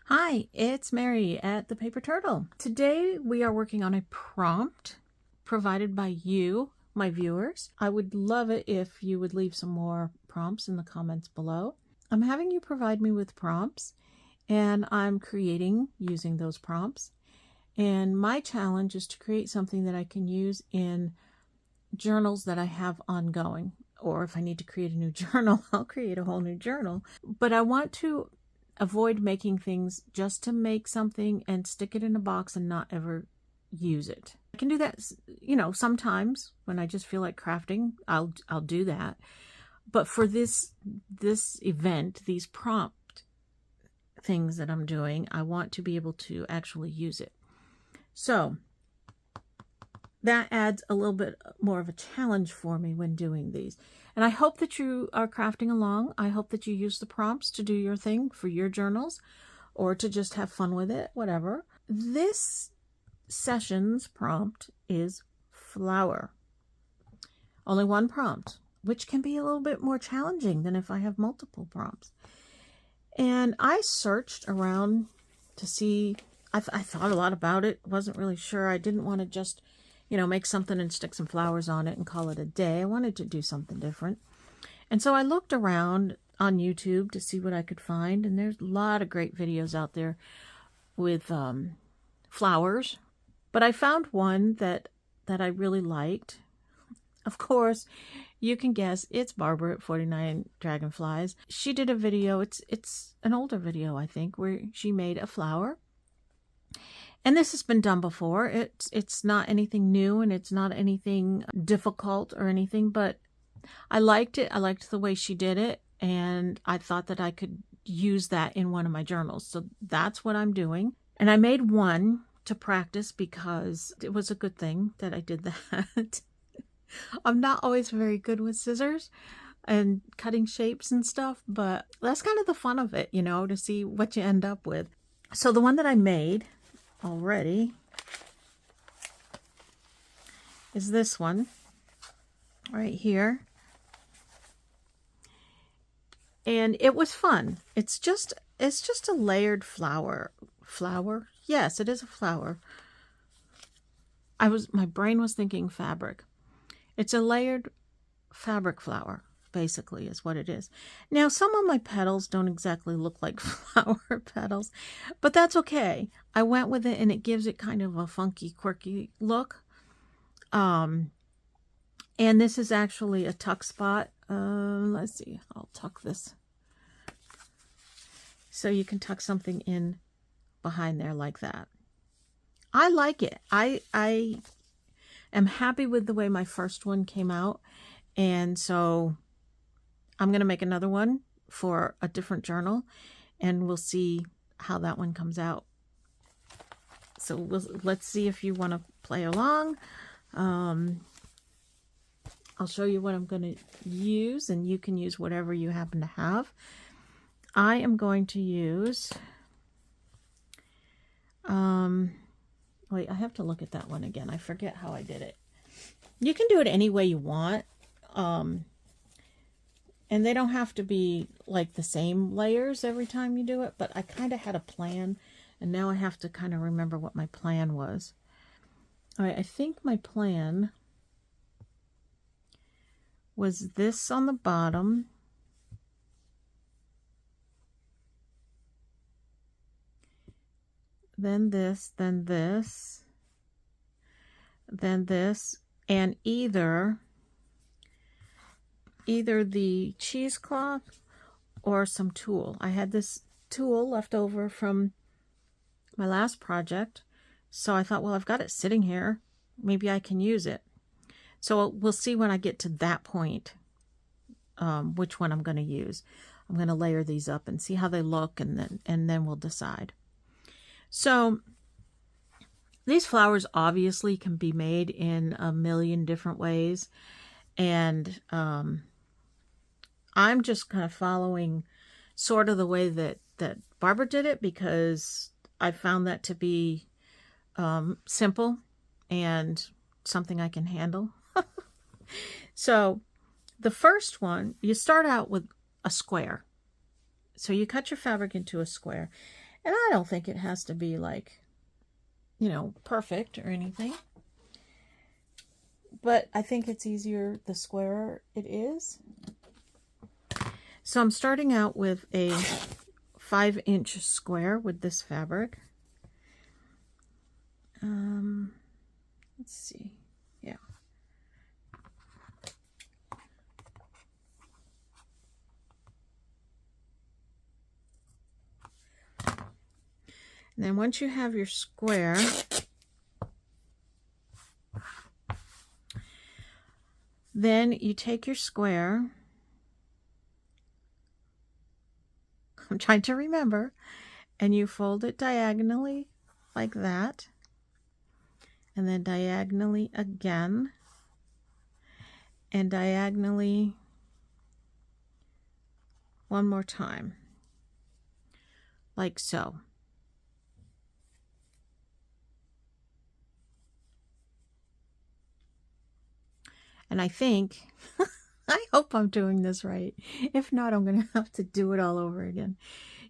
Hi, it's Mary at the Paper Turtle. Today we are working on a prompt provided by you, my viewers. I would love it if you would leave some more prompts in the comments below. I'm having you provide me with prompts, and I'm creating using those prompts. And my challenge is to create something that I can use in journals that I have ongoing. Or if I need to create a new journal, I'll create a whole new journal. But I want to avoid making things just to make something and stick it in a box and not ever use it. I can do that, sometimes when I just feel like crafting, I'll do that. But for this event, these prompt things that I'm doing, I want to be able to actually use it. So that adds a little bit more of a challenge for me when doing these. And I hope that you are crafting along. I hope that you use the prompts to do your thing for your journals or to just have fun with it, whatever. This session's prompt is flower. Only one prompt, which can be a little bit more challenging than if I have multiple prompts. And I searched around to see, I thought a lot about it, wasn't really sure. I didn't want to just make something and stick some flowers on it and call it a day. I wanted to do something different. And so I looked around on YouTube to see what I could find. And there's a lot of great videos out there with flowers. But I found one that I really liked. Of course, you can guess it's Barbara at 49 Dragonflies. She did a video, it's an older video, I think, where she made a flower. And this has been done before. It's not anything new and it's not anything difficult or anything, but I liked it. I liked the way she did it, and I thought that I could use that in one of my journals. So that's what I'm doing. And I made one to practice because it was a good thing that I did that. I'm not always very good with scissors and cutting shapes and stuff, but that's kind of the fun of it, to see what you end up with. So the one that I made already is this one right here, and it was fun. It's just a layered flower. Yes, it is a flower. My brain was thinking fabric. It's a layered fabric flower, basically, is what it is. Now, some of my petals don't exactly look like flower petals, but that's okay. I went with it, and it gives it kind of a funky, quirky look. And this is actually a tuck spot. Let's see. I'll tuck this. So you can tuck something in behind there like that. I like it. I am happy with the way my first one came out. And so I'm going to make another one for a different journal, and we'll see how that one comes out. So let's see if you want to play along. I'll show you what I'm going to use, and you can use whatever you happen to have. I am going to use, wait, I have to look at that one again. I forget how I did it. You can do it any way you want. And they don't have to be like the same layers every time you do it, but I kind of had a plan, and now I have to kind of remember what my plan was. All right, I think my plan was this on the bottom, then this, then this, then this, and either the cheesecloth or some tulle. I had this tulle left over from my last project, so I thought, well, I've got it sitting here. Maybe I can use it. So we'll see when I get to that point which one I'm going to use. I'm going to layer these up and see how they look, and then we'll decide. So these flowers obviously can be made in a million different ways, and I'm just kind of following sort of the way that Barbara did it, because I found that to be simple and something I can handle. So the first one, you start out with a square. So you cut your fabric into a square, And I don't think it has to be like, you know, perfect or anything. But I think it's easier the squarer it is. So I'm starting out with a 5-inch square with this fabric. Let's see. Yeah. And then once you have your square, then you take your square. I'm trying to remember. And you fold it diagonally like that. And then diagonally again. And diagonally one more time. Like so. And I think, I hope I'm doing this right. If not, I'm going to have to do it all over again.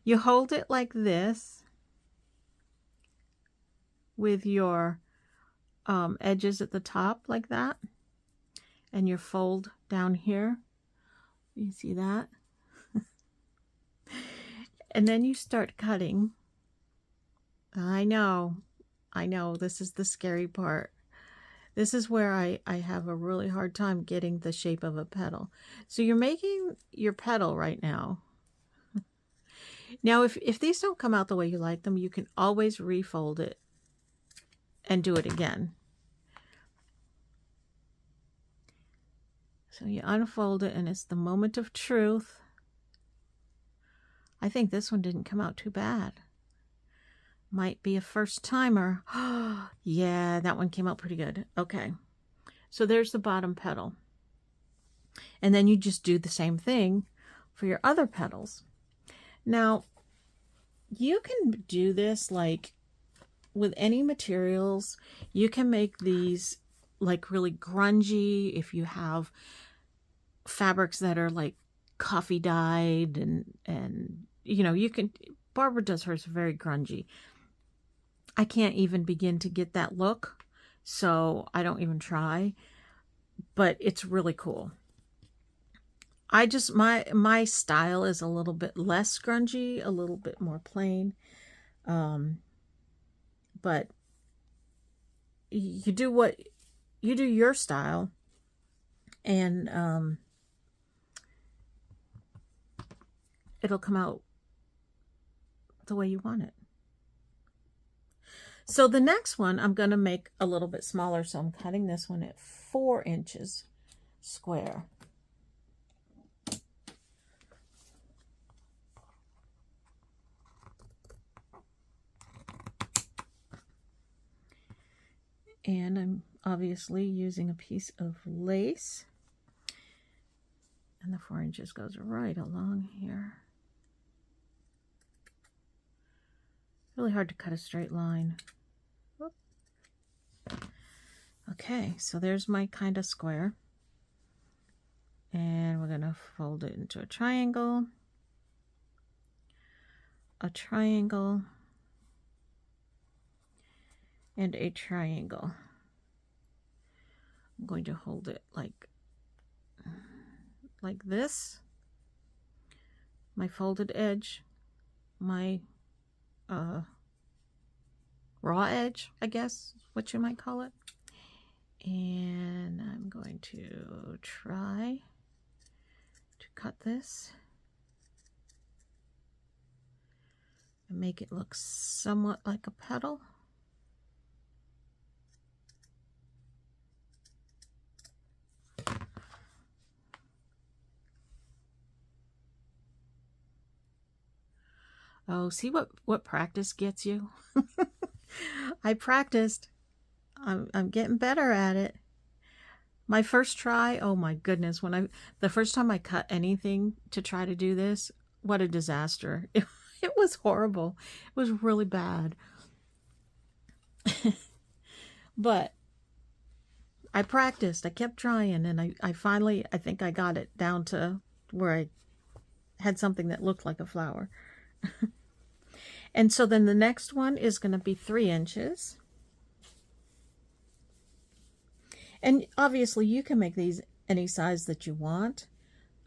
You hold it like this with your edges at the top like that. And your fold down here. You see that? And then you start cutting. I know, this is the scary part. This is where I have a really hard time getting the shape of a petal. So you're making your petal right now. Now, if these don't come out the way you like them, you can always refold it and do it again. So you unfold it, and it's the moment of truth. I think this one didn't come out too bad. Might be a first timer. Yeah, that one came out pretty good. Okay, so there's the bottom petal. And then you just do the same thing for your other petals. Now, you can do this like with any materials. You can make these like really grungy if you have fabrics that are like coffee dyed and you know, you can, Barbara does hers very grungy. I can't even begin to get that look, so I don't even try, but it's really cool. I just, my style is a little bit less grungy, a little bit more plain, but you do your style, and it'll come out the way you want it. So the next one I'm going to make a little bit smaller, so I'm cutting this one at 4 inches square. And I'm obviously using a piece of lace. And the 4 inches goes right along here. Really hard to cut a straight line. Whoop. Okay, so there's my kind of square. And we're going to fold it into a triangle, and a triangle. I'm going to hold it like this. My folded edge, my raw edge, I guess, what you might call it. And I'm going to try to cut this and make it look somewhat like a petal. Oh, see what practice gets you? I practiced. I'm getting better at it. My first try, oh my goodness, the first time I cut anything to try to do this, what a disaster. It was horrible. It was really bad. But I practiced. I kept trying, and I finally, I think I got it down to where I had something that looked like a flower. And so then the next one is going to be 3 inches. And obviously you can make these any size that you want.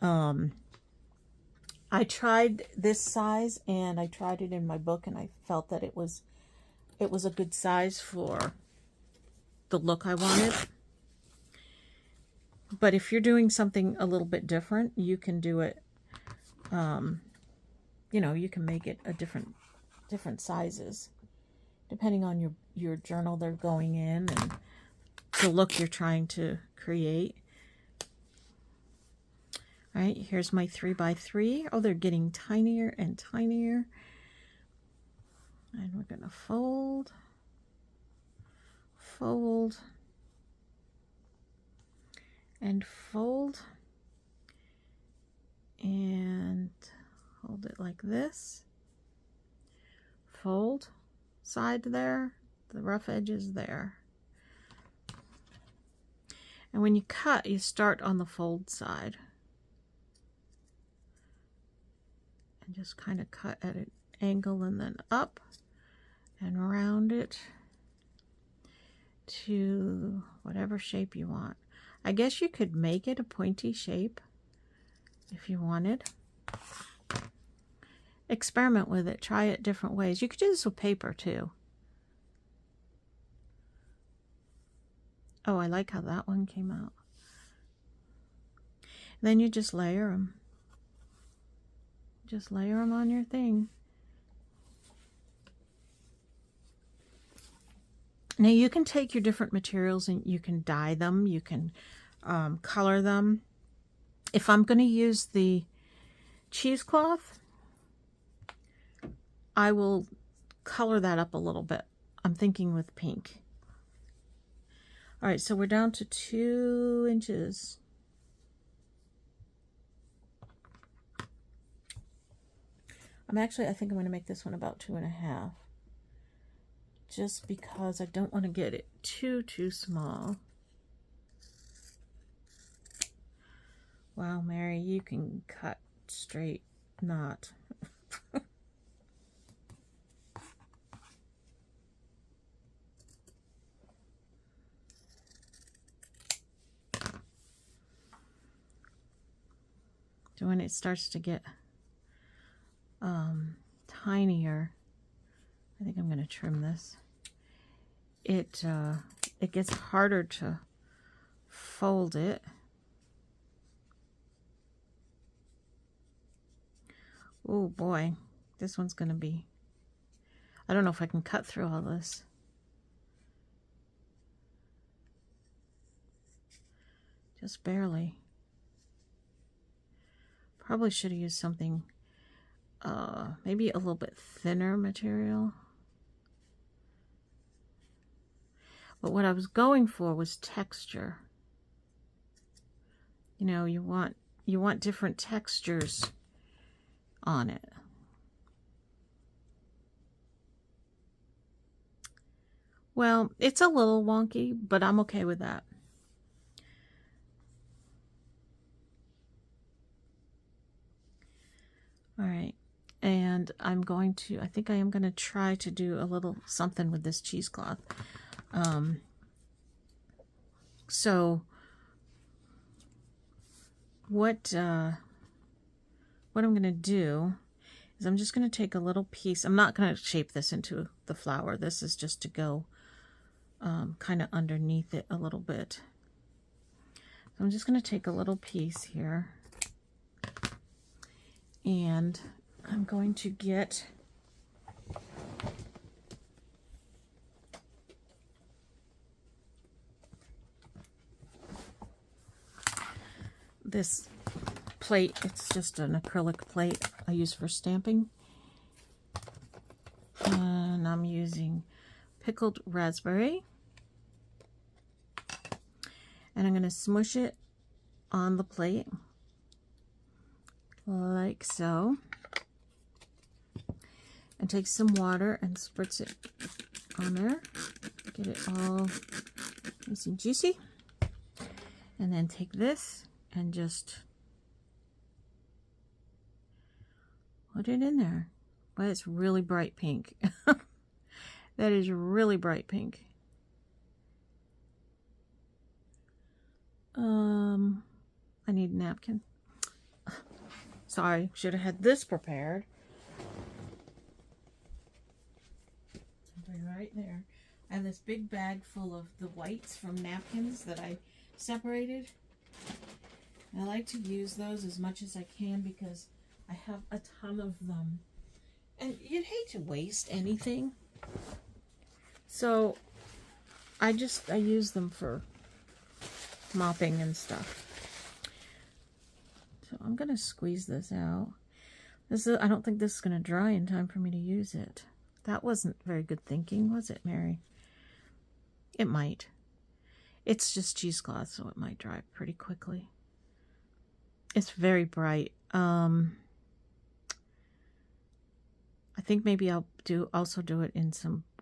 I tried this size and I tried it in my book and I felt that it was a good size for the look I wanted. But if you're doing something a little bit different, you can do it, you know, you can make it a different sizes depending on your journal they're going in and the look you're trying to create. All right, here's my 3x3. Oh, they're getting tinier and tinier. And we're going to fold, fold, and fold, and hold it like this. Fold, side there, the rough edges there. And when you cut, you start on the fold side. And just kind of cut at an angle and then up and round it to whatever shape you want. I guess you could make it a pointy shape if you wanted. Experiment with it. Try it different ways. You could do this with paper too. Oh, I like how that one came out. Then you just layer them. Just layer them on your thing. Now you can take your different materials and you can dye them. You can color them. If I'm going to use the cheesecloth, I will color that up a little bit. I'm thinking with pink. All right, so we're down to 2 inches. I think I'm going to make this one about 2.5. Just because I don't want to get it too small. Wow, Mary, you can cut straight knot. So when it starts to get tinier, I think I'm going to trim this. It gets harder to fold it. Oh boy, this one's going to be, I don't know if I can cut through all this. Just barely. Probably should have used something, maybe a little bit thinner material. But what I was going for was texture. You know, you want different textures on it. Well, it's a little wonky, but I'm okay with that. All right, and I think I am going to try to do a little something with this cheesecloth. So what I'm going to do is I'm just going to take a little piece. I'm not going to shape this into the flower. This is just to go kind of underneath it a little bit. So I'm just going to take a little piece here. And I'm going to get this plate. It's just an acrylic plate I use for stamping. And I'm using pickled raspberry. And I'm going to smush it on the plate. Like so, and take some water and spritz it on there, get it all nice and juicy, and then take this and just put it in there, but it's really bright pink. That is really bright pink. I need a napkin. Sorry, should have had this prepared. I'll be right there. I have this big bag full of the whites from napkins that I separated. I like to use those as much as I can because I have a ton of them. And you'd hate to waste anything. So I use them for mopping and stuff. So I'm going to squeeze this out. I don't think this is going to dry in time for me to use it. That wasn't very good thinking, was it, Mary? It might. It's just cheesecloth, so it might dry pretty quickly. It's very bright. I think maybe I'll also do it in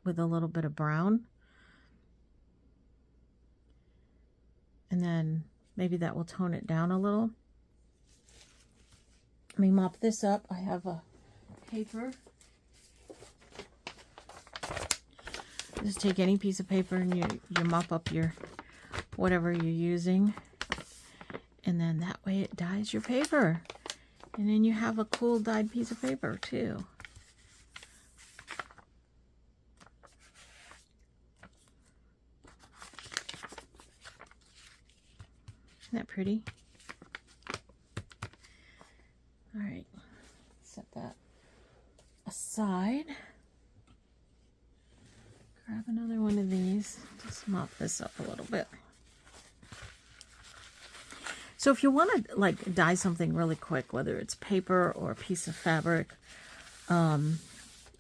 with a little bit of brown. And then maybe that will tone it down a little. Let me mop this up. I have a paper. Just take any piece of paper and you mop up your whatever you're using. And then that way it dyes your paper. And then you have a cool dyed piece of paper too. Isn't that pretty? All right, set that aside. Grab another one of these. Just mop this up a little bit. So if you want to like dye something really quick, whether it's paper or a piece of fabric,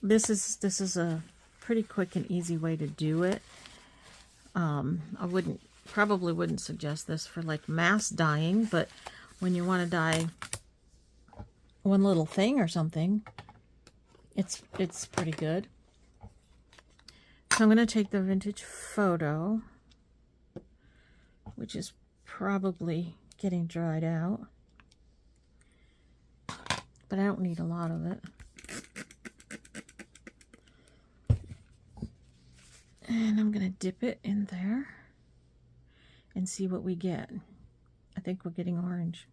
this is a pretty quick and easy way to do it. I probably wouldn't suggest this for like mass dyeing, but when you want to dye one little thing or something, it's pretty good. So I'm going to take the vintage photo, which is probably getting dried out, but I don't need a lot of it. And I'm going to dip it in there and see what we get. I think we're getting orange.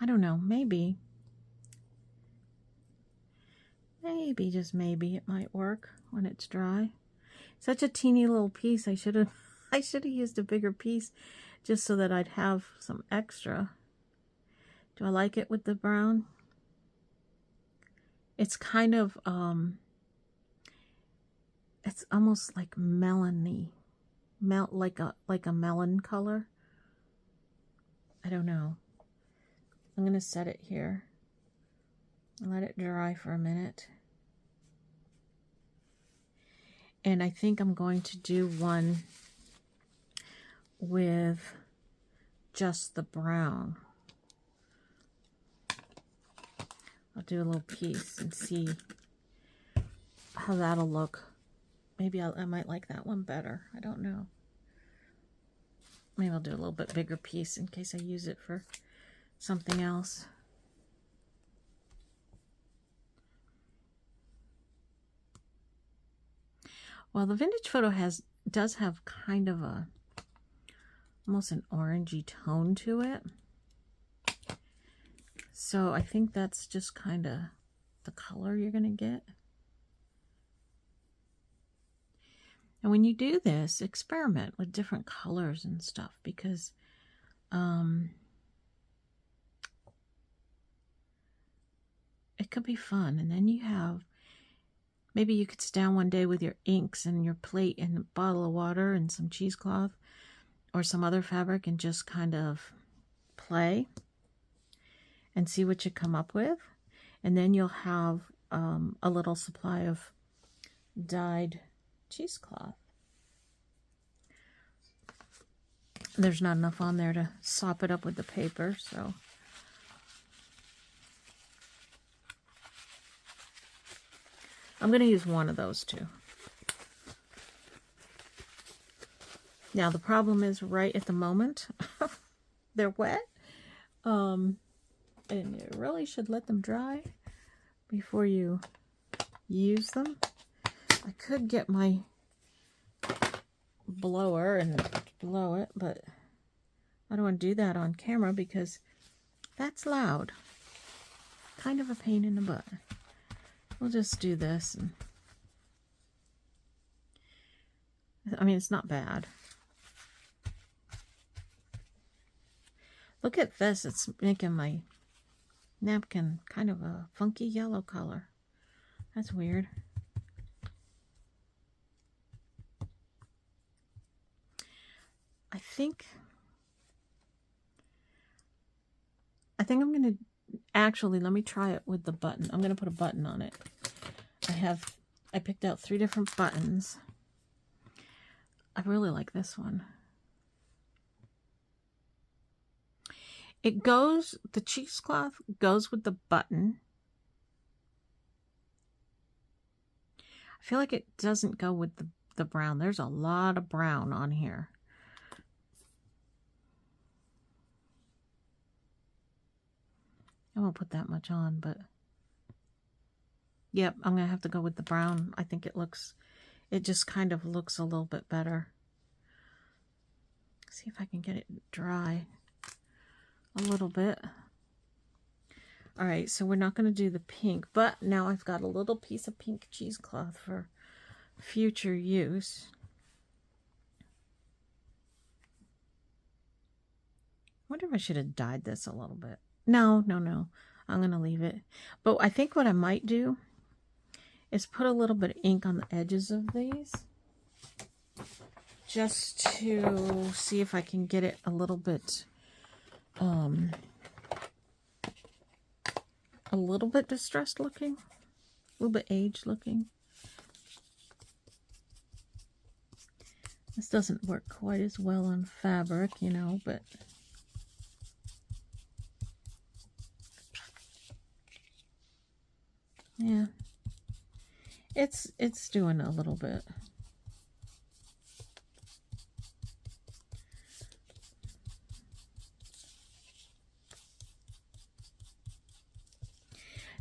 I don't know, maybe. Maybe, just maybe, it might work when it's dry. Such a teeny little piece. I should have used a bigger piece just so that I'd have some extra. Do I like it with the brown? It's kind of it's almost like melony. Like a melon color. I don't know. I'm going to set it here and let it dry for a minute. And I think I'm going to do one with just the brown. I'll do a little piece and see how that'll look. Maybe I might like that one better. I don't know. Maybe I'll do a little bit bigger piece in case I use it for something else. Well, the vintage photo does have kind of almost an orangey tone to it. So I think that's just kind of the color you're going to get. And when you do this, experiment with different colors and stuff, because it could be fun. And then you have, maybe you could sit down one day with your inks and your plate and a bottle of water and some cheesecloth or some other fabric and just kind of play and see what you come up with. And then you'll have a little supply of dyed cheesecloth. There's not enough on there to sop it up with the paper, so I'm going to use one of those two. Now the problem is right at the moment they're wet, and you really should let them dry before you use them. I could get my blower and blow it, but I don't want to do that on camera because that's loud. Kind of a pain in the butt. We'll just do this. And, I mean, it's not bad. Look at this. It's making my napkin kind of a funky yellow color. That's weird. I think I'm going to actually, let me try it with the button. I'm going to put a button on it. I picked out 3 different buttons. I really like this one. It goes, the cheesecloth goes with the button. I feel like it doesn't go with the brown. There's a lot of brown on here. I won't put that much on, but yep, I'm going to have to go with the brown. I think it just kind of looks a little bit better. See if I can get it dry a little bit. All right, so we're not going to do the pink, but now I've got a little piece of pink cheesecloth for future use. I wonder if I should have dyed this a little bit. No. I'm going to leave it. But I think what I might do is put a little bit of ink on the edges of these. Just to see if I can get it a little bit distressed looking. A little bit aged looking. This doesn't work quite as well on fabric, you know, but yeah, it's doing a little bit.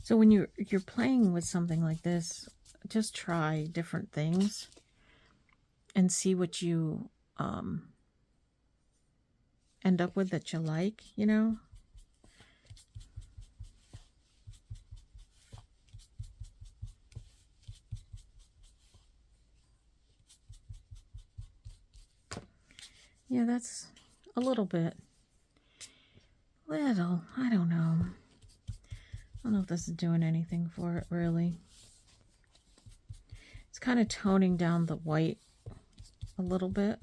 So when you're playing with something like this, just try different things and see what you end up with that you like, you know. Yeah, that's a little bit. Little, I don't know. I don't know if this is doing anything for it, really. It's kind of toning down the white a little bit.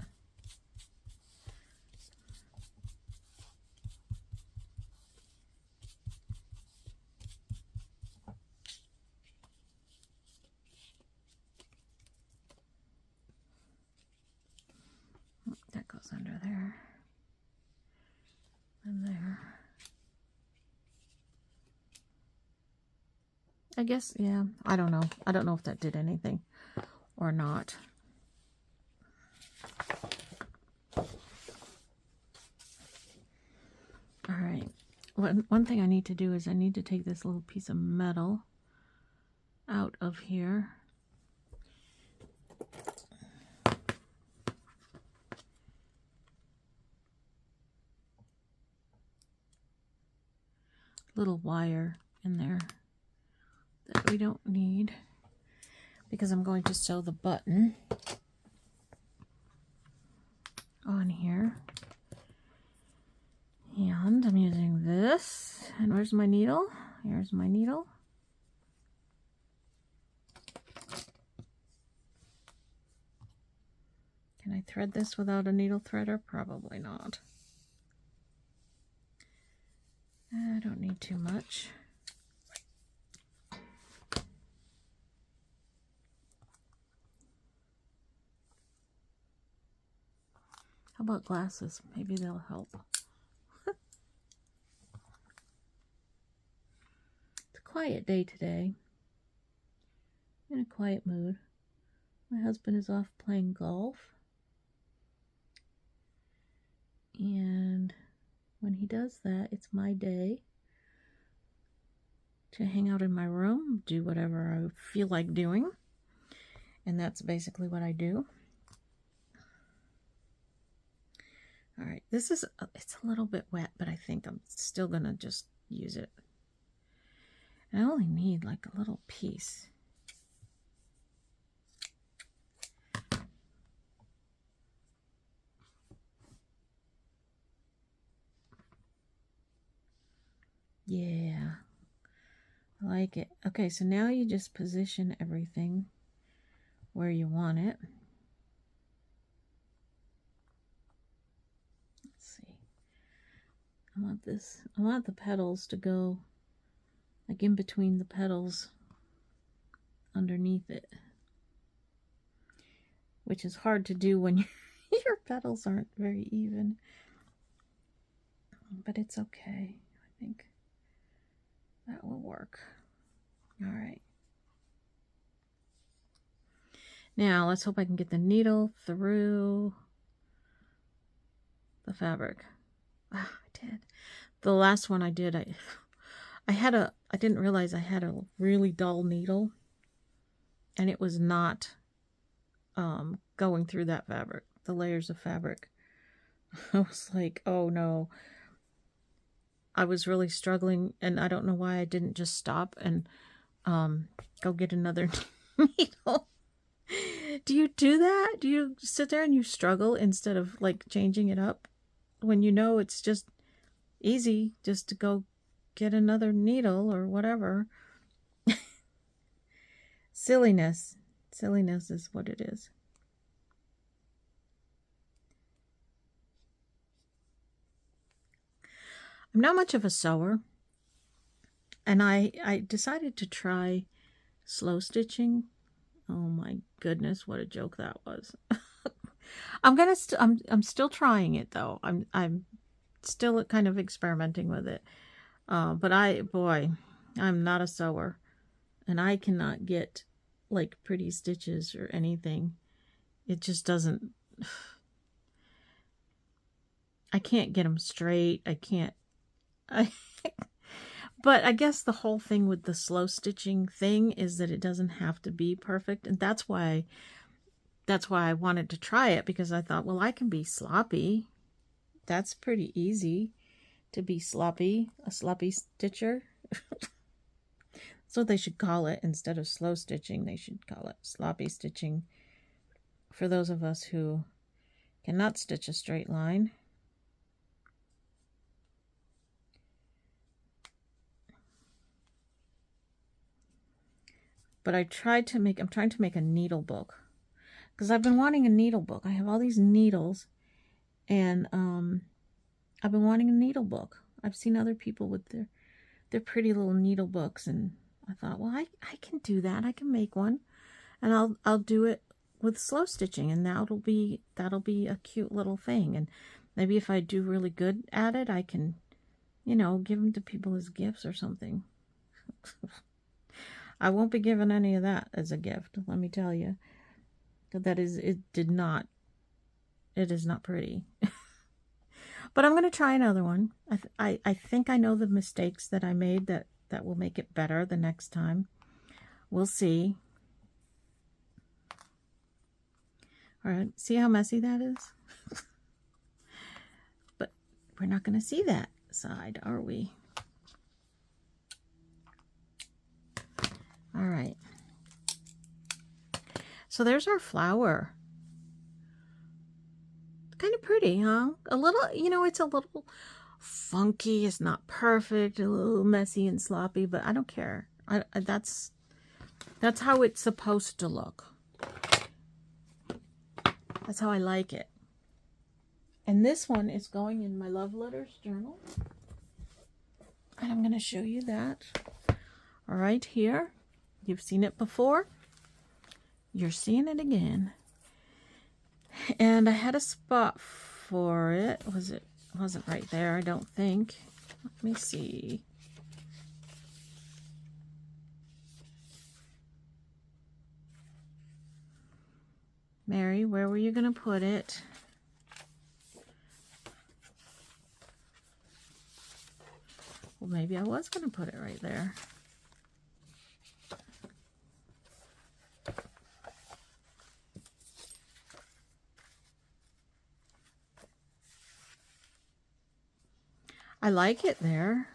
That goes under there. And there. I guess, yeah, I don't know. I don't know if that did anything or not. All right. One thing I need to do is I need to take this little piece of metal out of here. Little wire in there that we don't need because I'm going to sew the button on here. And I'm using this. And where's my needle? Here's my needle. Can I thread this without a needle threader? Probably not. I don't need too much. How about glasses? Maybe they'll help. It's a quiet day today. In a quiet mood. My husband is off playing golf. And when he does that, it's my day to hang out in my room, do whatever I feel like doing. And that's basically what I do. All right, this is, it's a little bit wet, but I think I'm still gonna just use it. I only need like a little piece. Yeah, I like it. Okay, so now you just position everything where you want it. Let's see. I want the petals to go like in between the petals underneath it, which is hard to do when your petals aren't very even, but it's okay. I think that will work. All right. Now let's hope I can get the needle through the fabric. Ah, I did. The last one I did, I didn't realize I had a really dull needle, and it was not going through that fabric, the layers of fabric. I was like, oh no. I was really struggling, and I don't know why I didn't just stop and go get another needle. Do you do that? Do you sit there and you struggle instead of like changing it up when you know it's just easy just to go get another needle or whatever? Silliness. Silliness is what it is. I'm not much of a sewer, and I decided to try slow stitching. Oh my goodness, what a joke that was. I'm still trying it though. I'm still kind of experimenting with it. But I'm not a sewer, and I cannot get like pretty stitches or anything. It just doesn't. I can't get them straight. I can't. But I guess the whole thing with the slow stitching thing is that it doesn't have to be perfect, and that's why I wanted to try it, because I thought, well, I can be sloppy. That's pretty easy to be sloppy, a sloppy stitcher. That's what they should call it. Instead of slow stitching, they should call it sloppy stitching for those of us who cannot stitch a straight line. But I'm trying to make a needle book, because I've been wanting a needle book. I have all these needles, and I've been wanting a needle book. I've seen other people with their pretty little needle books, and I thought, well, I can do that. I can make one, and I'll do it with slow stitching, and that'll be a cute little thing. And maybe if I do really good at it, I can, give them to people as gifts or something. I won't be giving any of that as a gift, let me tell you. It is not pretty. But I'm going to try another one. I think I know the mistakes that I made that will make it better the next time. We'll see. All right, see how messy that is? But we're not going to see that side, are we? All right. So there's our flower. Kind of pretty, huh? A little, it's a little funky. It's not perfect. A little messy and sloppy, but I don't care. That's how it's supposed to look. That's how I like it. And this one is going in my Love Letters journal. And I'm going to show you that right here. You've seen it before. You're seeing it again. And I had a spot for it. It wasn't right there, I don't think. Let me see. Mary, where were you going to put it? Well, maybe I was going to put it right there. I like it there.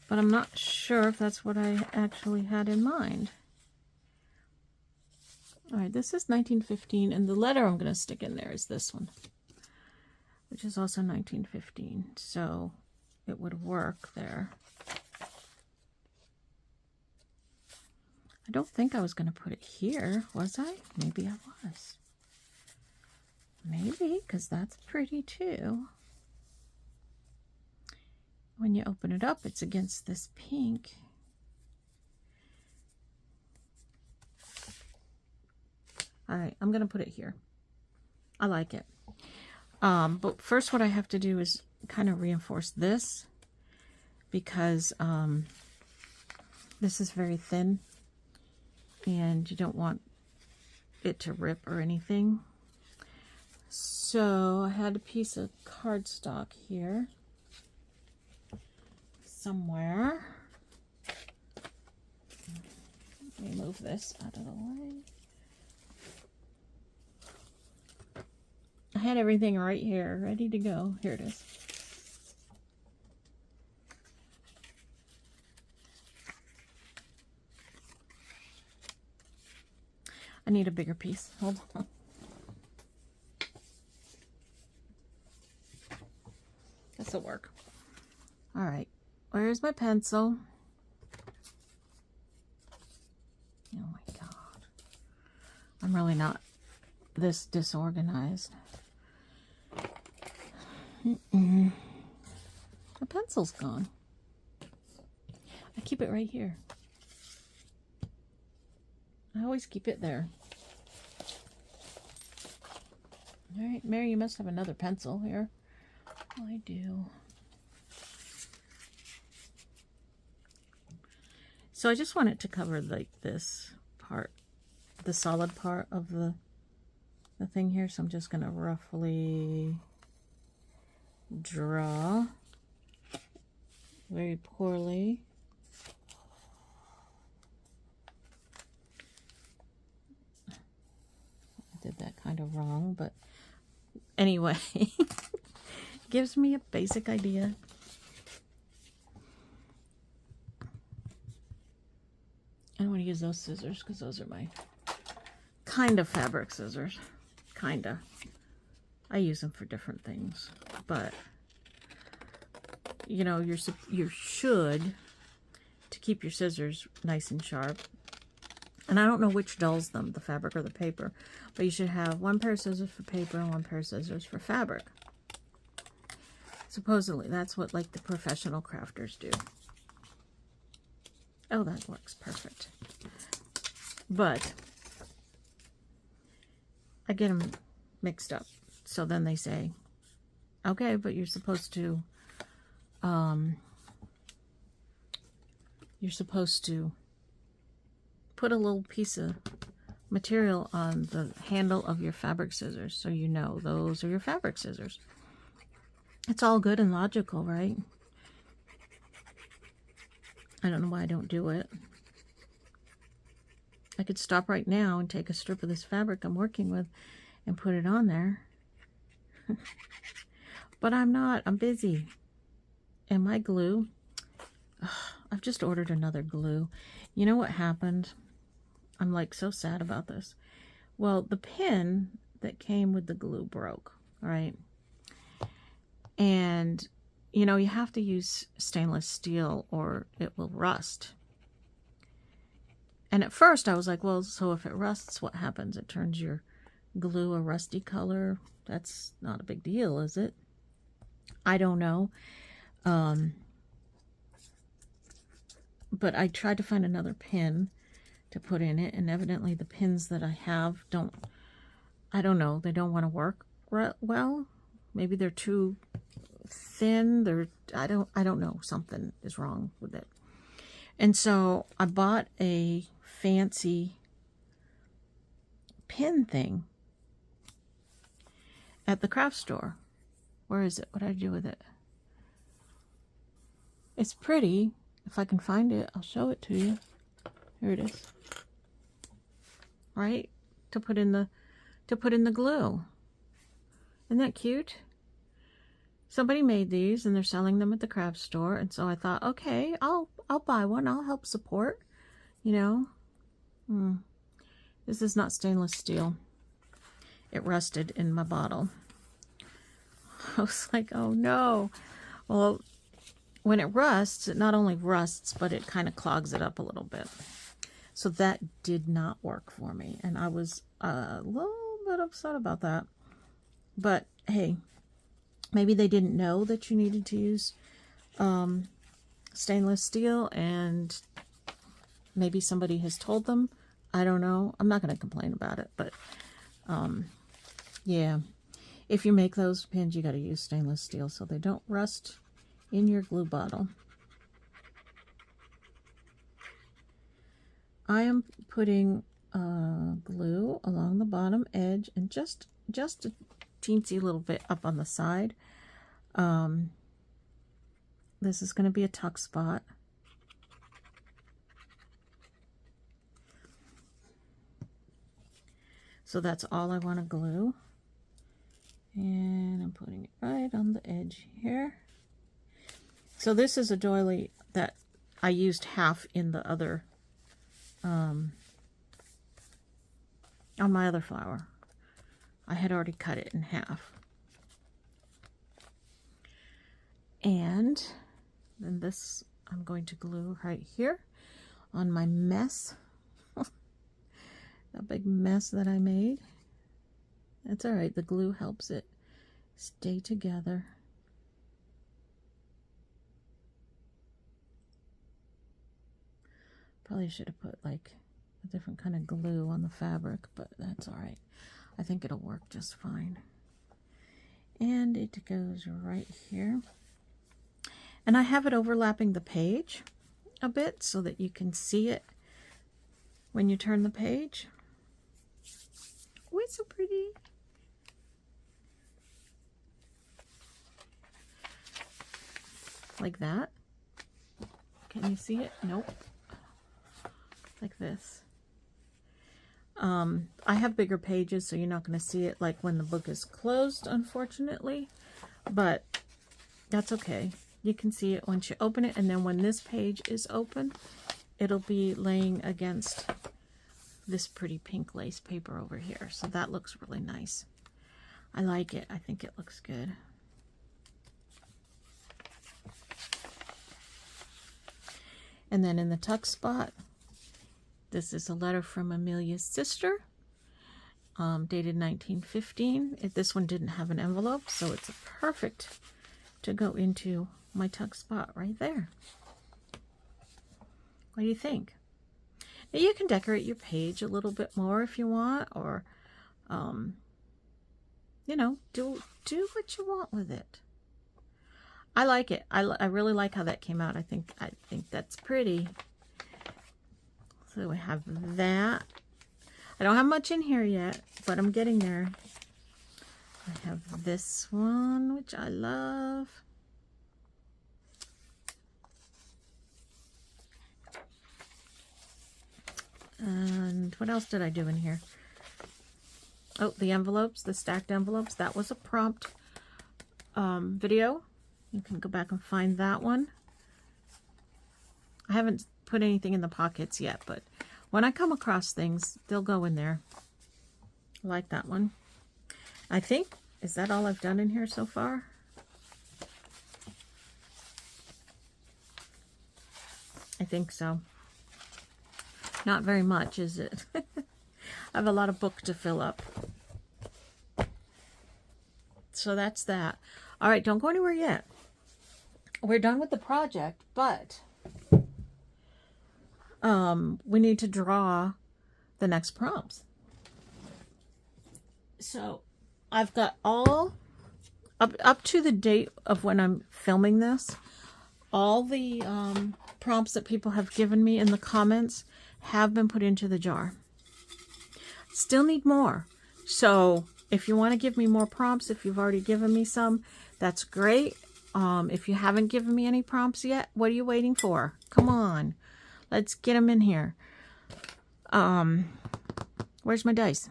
But I'm not sure if that's what I actually had in mind. All right, this is 1915, and the letter I'm going to stick in there is this one, which is also 1915, so it would work there. I don't think I was going to put it here, was I? Maybe I was. Maybe, because that's pretty too. When you open it up, it's against this pink. All right, I'm going to put it here. I like it. But first what I have to do is kind of reinforce this, because this is very thin and you don't want it to rip or anything. So I had a piece of cardstock here somewhere. Let me move this out of the way. I had everything right here, ready to go. Here it is. I need a bigger piece. Hold on. This'll work. All right. Where's my pencil? Oh my God. I'm really not this disorganized. The pencil's gone. I keep it right here. I always keep it there. All right, Mary, you must have another pencil here. Oh, I do. So I just want it to cover like this part, the solid part of the thing here. So I'm just going to roughly draw very poorly. I did that kind of wrong, but anyway, gives me a basic idea. I don't want to use those scissors because those are my kind of fabric scissors. Kinda. I use them for different things, but you know, you should, to keep your scissors nice and sharp. And I don't know which dulls them, the fabric or the paper, but you should have one pair of scissors for paper and one pair of scissors for fabric. Supposedly, that's what like the professional crafters do. Oh, that works perfect. But I get them mixed up. So then they say, okay, but you're supposed to put a little piece of material on the handle of your fabric scissors so you know those are your fabric scissors. It's all good and logical, right? I don't know why I don't do it. I could stop right now and take a strip of this fabric I'm working with and put it on there. But I'm not. I'm busy. And my glue, I've just ordered another glue. You know what happened? I'm like so sad about this. Well, the pin that came with the glue broke, right? And, you know, you have to use stainless steel or it will rust. And at first I was like, well, so if it rusts, what happens? It turns your glue a rusty color. That's not a big deal, is it? I don't know. But I tried to find another pin to put in it, and evidently the pins that I have don't, I don't know, they don't want to work well. Maybe they're too thin. I don't know, something is wrong with it. And so I bought a fancy pin thing at the craft store. Where is it? What did I do with it? It's pretty. If I can find it, I'll show it to you. Here it is. Right? To put in the glue. Isn't that cute? Somebody made these and they're selling them at the craft store. And so I thought, okay, I'll buy one. I'll help support, you know. This is not stainless steel. It rusted in my bottle. I was like, oh no. Well, when it rusts, it not only rusts, but it kind of clogs it up a little bit. So that did not work for me. And I was a little bit upset about that. But hey, maybe they didn't know that you needed to use stainless steel, and maybe somebody has told them. I don't know. I'm not going to complain about it, but yeah, if you make those pins, you got to use stainless steel so they don't rust in your glue bottle. I am putting glue along the bottom edge and just a teensy little bit up on the side. This is going to be a tuck spot. So that's all I want to glue. And I'm putting it right on the edge here. So this is a doily that I used half in the other, on my other flower. I had already cut it in half. And then this I'm going to glue right here on my mess. That big mess that I made. That's all right. The glue helps it stay together. Probably should have put like a different kind of glue on the fabric, but that's all right. I think it'll work just fine. And it goes right here. And I have it overlapping the page a bit so that you can see it when you turn the page. Oh, it's so pretty. Like that. Can you see it? Nope. Like this. I have bigger pages, so you're not going to see it like when the book is closed, unfortunately. But that's okay. You can see it once you open it, and then when this page is open, it'll be laying against this pretty pink lace paper over here. So that looks really nice. I like it. I think it looks good. And then in the tuck spot, this is a letter from Amelia's sister, dated 1915. This one didn't have an envelope, so it's perfect to go into my tuck spot right there. What do you think? Now you can decorate your page a little bit more if you want, or you know, do what you want with it. I like it. I really like how that came out. I think that's pretty. So we have that. I don't have much in here yet, but I'm getting there. I have this one, which I love. And what else did I do in here? Oh, the envelopes, the stacked envelopes. That was a prompt video. You can go back and find that one. I haven't put anything in the pockets yet, but when I come across things, they'll go in there. I like that one. I think, is that all I've done in here so far? I think so. Not very much, is it? I have a lot of book to fill up. So that's that. All right, don't go anywhere yet. We're done with the project, but we need to draw the next prompts. So I've got all, up to the date of when I'm filming this, all the prompts that people have given me in the comments have been put into the jar. Still need more. So if you want to give me more prompts, if you've already given me some, that's great. If you haven't given me any prompts yet, what are you waiting for? Come on. Let's get them in here. Where's my dice?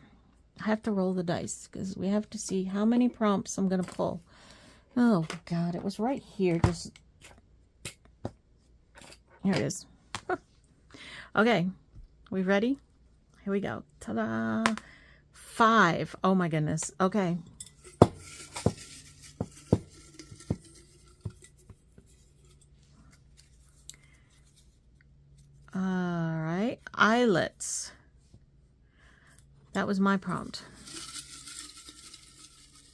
I have to roll the dice because we have to see how many prompts I'm going to pull. Oh, God, it was right here. Just here it is. Okay, we ready? Here we go. Ta-da! 5. Oh, my goodness. Okay. All right. Eyelets. That was my prompt.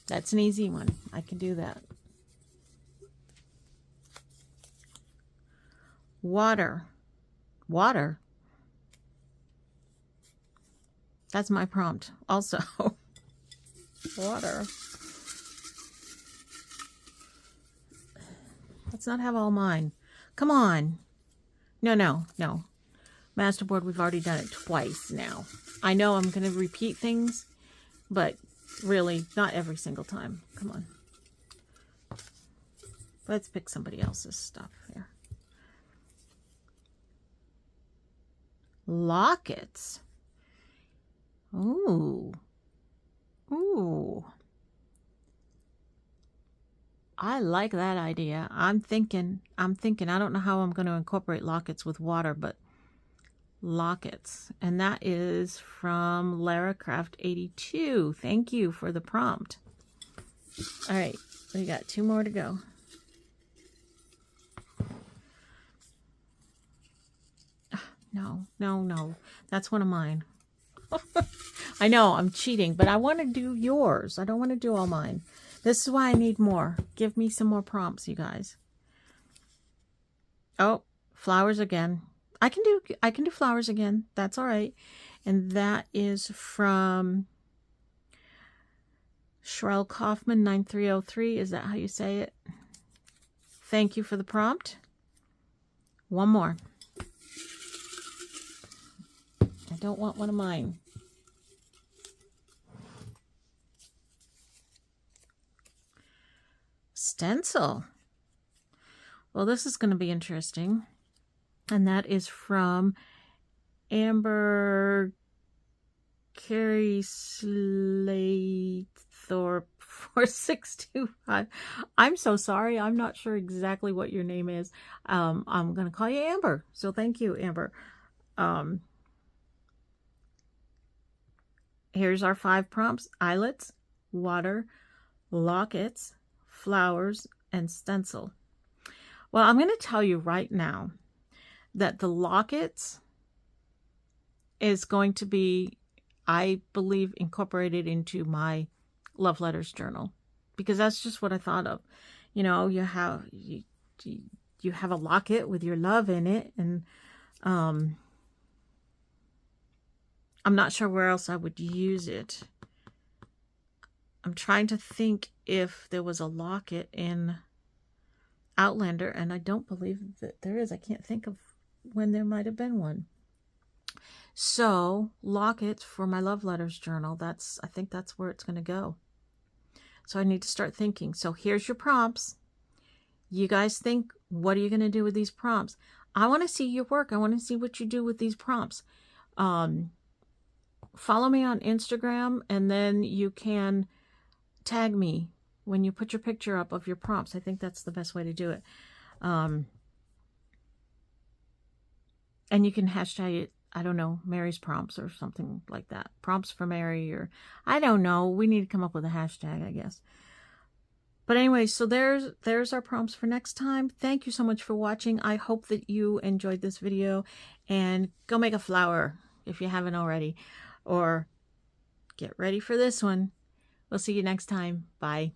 That's an easy one. I can do that. Water. Water. That's my prompt also. Water. Let's not have all mine. Come on. No, no, no. Masterboard, we've already done it twice now. I know I'm going to repeat things, but really not every single time. Come on. Let's pick somebody else's stuff here. Lockets. Ooh. Ooh. I like that idea. I'm thinking, I don't know how I'm going to incorporate lockets with water, but lockets. And that is from LaraCraft82. Thank you for the prompt. All right, we got 2 more to go. No, no, no. That's one of mine. I know, I'm cheating, but I want to do yours. I don't want to do all mine. This is why I need more. Give me some more prompts, you guys. Oh, flowers again. I can do flowers again. That's all right. And that is from Shrell Kaufman 9303. Is that how you say it? Thank you for the prompt. One more. I don't want one of mine. Stencil. Well, this is going to be interesting. And that is from Amber Carrie Slaythorpe 4625. I'm so sorry. I'm not sure exactly what your name is. I'm going to call you Amber. So thank you, Amber. Here's our 5 prompts: eyelets, water, lockets, flowers, and stencil. Well, I'm going to tell you right now that the lockets is going to be, I believe, incorporated into my love letters journal, because that's just what I thought of. You know, you have a locket with your love in it, and I'm not sure where else I would use it. I'm trying to think if there was a locket in Outlander, and I don't believe that there is. I can't think of when there might have been one. So, lockets for my love letters journal. I think that's where it's going to go. So I need to start thinking. So here's your prompts. You guys think, what are you going to do with these prompts? I want to see your work. I want to see what you do with these prompts. Follow me on Instagram, and then you can tag me when you put your picture up of your prompts. I think that's the best way to do it. And you can hashtag it, I don't know, Mary's prompts or something like that. Prompts for Mary, or I don't know. We need to come up with a hashtag, I guess. But anyway, so there's our prompts for next time. Thank you so much for watching. I hope that you enjoyed this video, and go make a flower if you haven't already, or get ready for this one. We'll see you next time. Bye.